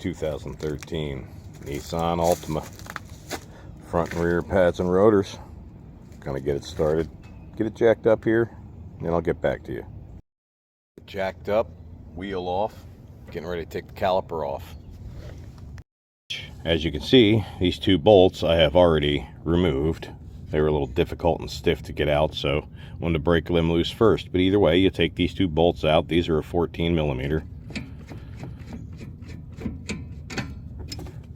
2013 Nissan Altima. Front and rear pads and rotors. Gonna get it started. Get it jacked up here, and then I'll get back to you. Jacked up, wheel off, getting ready to take the caliper off. As you can see, these two bolts I have already removed. They were a little difficult and stiff to get out, so I wanted to break them loose first. But either way, you take these two bolts out. These are a 14 millimeter.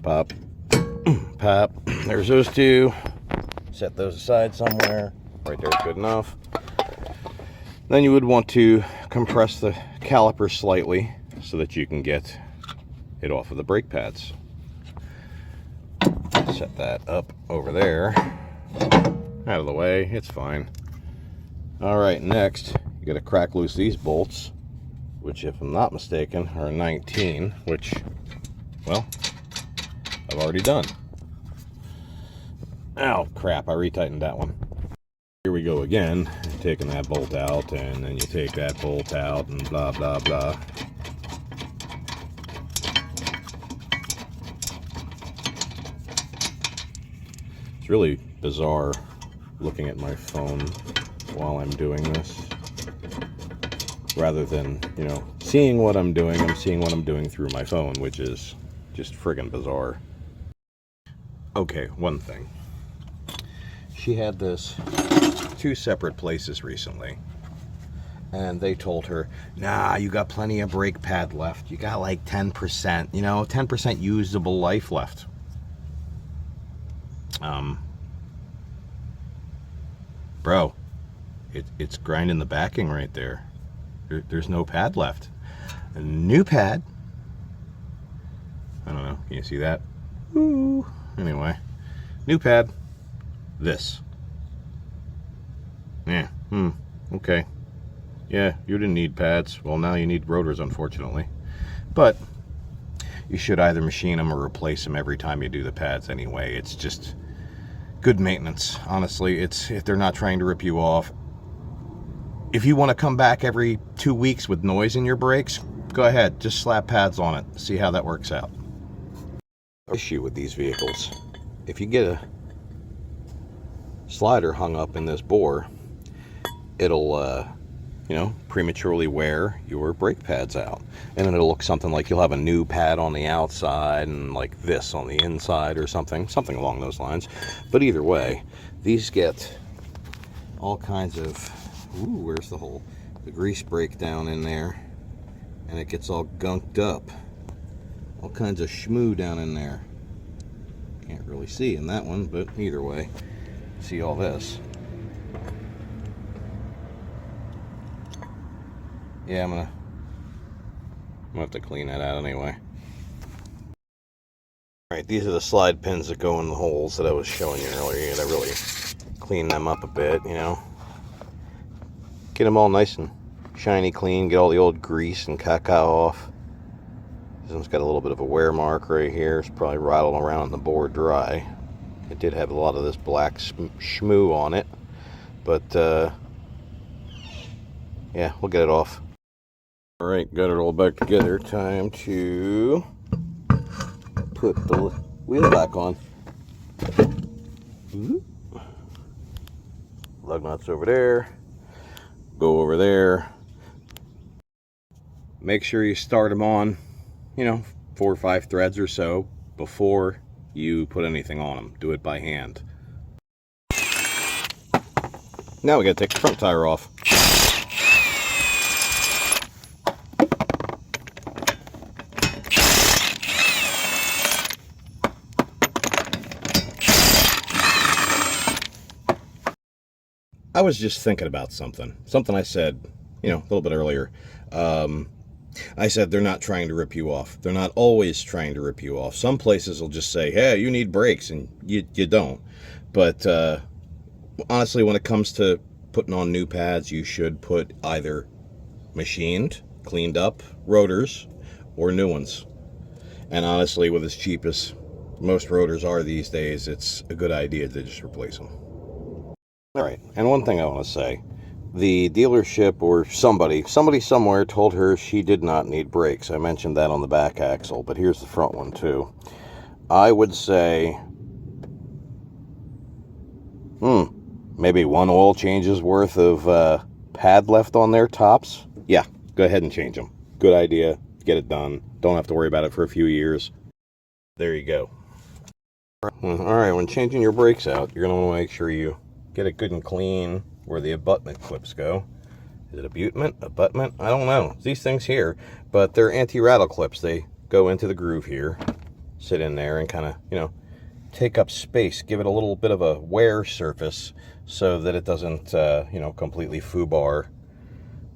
Pop, pop. There's those two. Set those aside somewhere. Right there's good enough. Then you would want to compress the caliper slightly so that you can get it off of the brake pads. Set that up over there. Out of the way, it's fine. Alright, next, you gotta crack loose these bolts, which if I'm not mistaken are 19, which, well, I've already done. Oh crap, I retightened that one. Here we go again, taking that bolt out, and then you take that bolt out, and blah blah blah. It's really bizarre looking at my phone while I'm doing this. Rather than, you know, seeing what I'm doing, I'm seeing what I'm doing through my phone, which is just friggin' bizarre. Okay, one thing. She had this two separate places recently, and they told her, nah, you got plenty of brake pad left. You got like 10%, you know, 10% usable life left. Bro, it's grinding the backing right there. There's no pad left. A new pad. I don't know, can you see that? Ooh. Anyway, new pad. This. Yeah, okay. Yeah, you didn't need pads. Well, now you need rotors, unfortunately. But you should either machine them or replace them every time you do the pads anyway. It's just good maintenance. Honestly, it's if they're not trying to rip you off. If you want to come back every 2 weeks with noise in your brakes, go ahead. Just slap pads on it. See how that works out. Issue with these vehicles. If you get a slider hung up in this bore, it'll you know, prematurely wear your brake pads out, and then it'll look something like you'll have a new pad on the outside and like this on the inside or something along those lines. But either way, these get all kinds of, ooh, where's the hole? The grease breakdown in there, and it gets all gunked up. All kinds of schmoo down in there. Can't really see in that one, but either way, see all this. Yeah, I'm gonna have to clean that out anyway. Alright, these are the slide pins that go in the holes that I was showing you earlier. You gotta really clean them up a bit, you know. Get them all nice and shiny clean, get all the old grease and caca off. This one's got a little bit of a wear mark right here. It's probably rattling around in the bore dry. It did have a lot of this black schmoo on it, but yeah, we'll get it off. Alright, got it all back together. Time to put the wheel back on. Lug nuts over there. Go over there. Make sure you start them on, you know, 4 or 5 threads or so before you put anything on them. Do it by hand. Now we gotta take the front tire off. I was just thinking about something I said, you know, a little bit earlier. I said they're not trying to rip you off. They're not always trying to rip you off. Some places will just say, hey, you need brakes, and you don't. But honestly, when it comes to putting on new pads, you should put either machined, cleaned up rotors or new ones. And honestly, with as cheap as most rotors are these days, it's a good idea to just replace them. All right, and one thing I want to say, the dealership or somebody somewhere told her she did not need brakes. I mentioned that on the back axle, but here's the front one too. I would say, maybe one oil change's worth of pad left on their tops. Yeah, go ahead and change them. Good idea. Get it done. Don't have to worry about it for a few years. There you go. Alright, when changing your brakes out, you're going to want to make sure you get it good and clean where the abutment clips go. Is it abutment? Abutment? I don't know. It's these things here, but they're anti-rattle clips. They go into the groove here, sit in there, and kind of, take up space. Give it a little bit of a wear surface so that it doesn't, completely foobar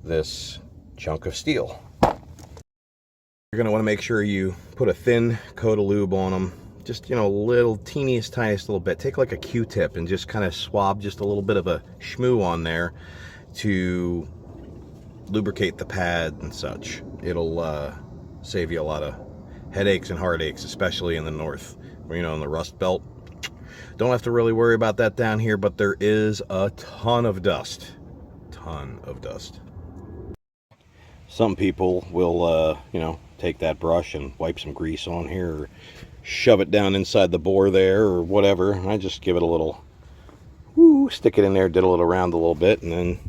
this chunk of steel. You're going to want to make sure you put a thin coat of lube on them. Just, little tiniest little bit. Take like a Q-tip and just kind of swab just a little bit of a schmoo on there to lubricate the pad and such. It'll save you a lot of headaches and heartaches, especially in the north, where, in the Rust Belt. Don't have to really worry about that down here, but there is a ton of dust. Ton of dust. Some people will, take that brush and wipe some grease on here, or shove it down inside the bore there, or whatever. I just give it a little, stick it in there, diddle it around a little bit, and then,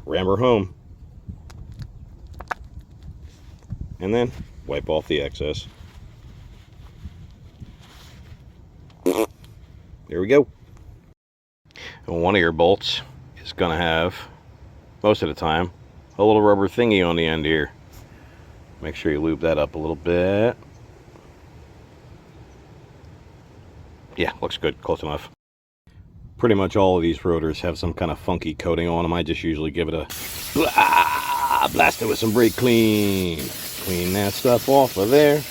ram her home. And then wipe off the excess. There we go. And one of your bolts is going to have, most of the time, a little rubber thingy on the end here. Make sure you lube that up a little bit. Yeah, looks good, close enough. Pretty much all of these rotors have some kind of funky coating on them. I just usually give it a blast it with some brake clean. Clean that stuff off of there.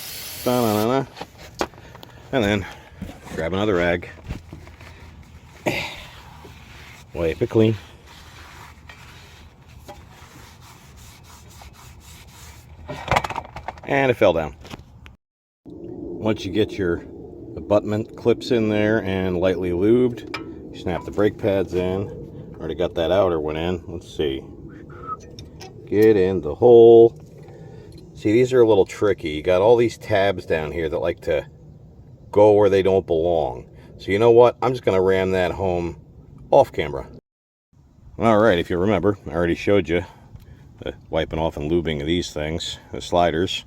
And then grab another rag. Wipe it clean. And it fell down. Once you get your abutment clips in there and lightly lubed, you snap the brake pads in. Already got that outer one in. Let's see. Get in the hole. See, these are a little tricky. You got all these tabs down here that like to go where they don't belong. So you know what? I'm just going to ram that home off camera. Alright, if you remember, I already showed you the wiping off and lubing of these things, the sliders.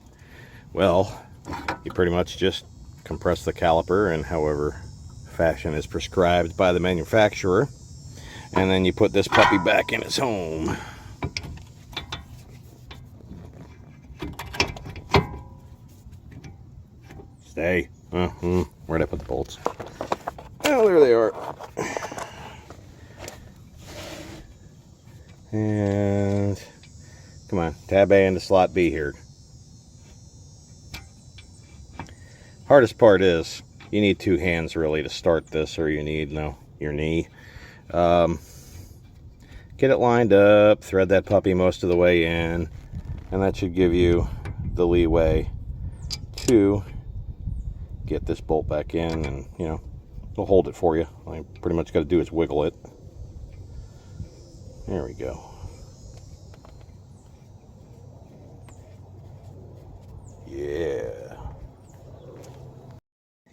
Well, you pretty much just compress the caliper in however fashion is prescribed by the manufacturer, and then you put this puppy back in its home. Stay. Where'd I put the bolts? Oh, there they are. And come on, tab A into slot B here. Hardest part is you need two hands really to start this, or you need your knee. Get it lined up, thread that puppy most of the way in, and that should give you the leeway to get this bolt back in, and it'll hold it for you. All you pretty much got to do is wiggle it. There we go. Yeah.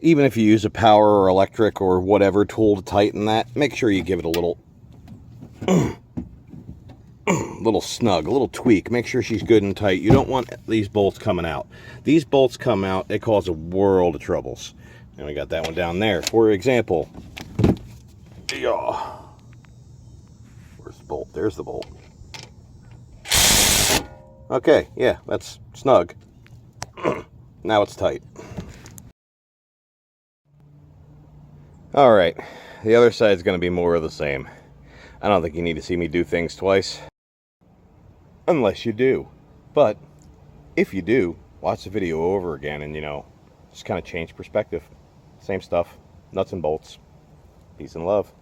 Even if you use a power or electric or whatever tool to tighten that, make sure you give it a little little snug, a little tweak. Make sure she's good and tight. You don't want these bolts coming out. These bolts come out, they cause a world of troubles. And we got that one down there. For example, where's the bolt? There's the bolt. Okay, yeah, that's snug. Now it's tight. Alright, the other side's going to be more of the same. I don't think you need to see me do things twice. Unless you do. But, if you do, watch the video over again and, just kind of change perspective. Same stuff. Nuts and bolts. Peace and love.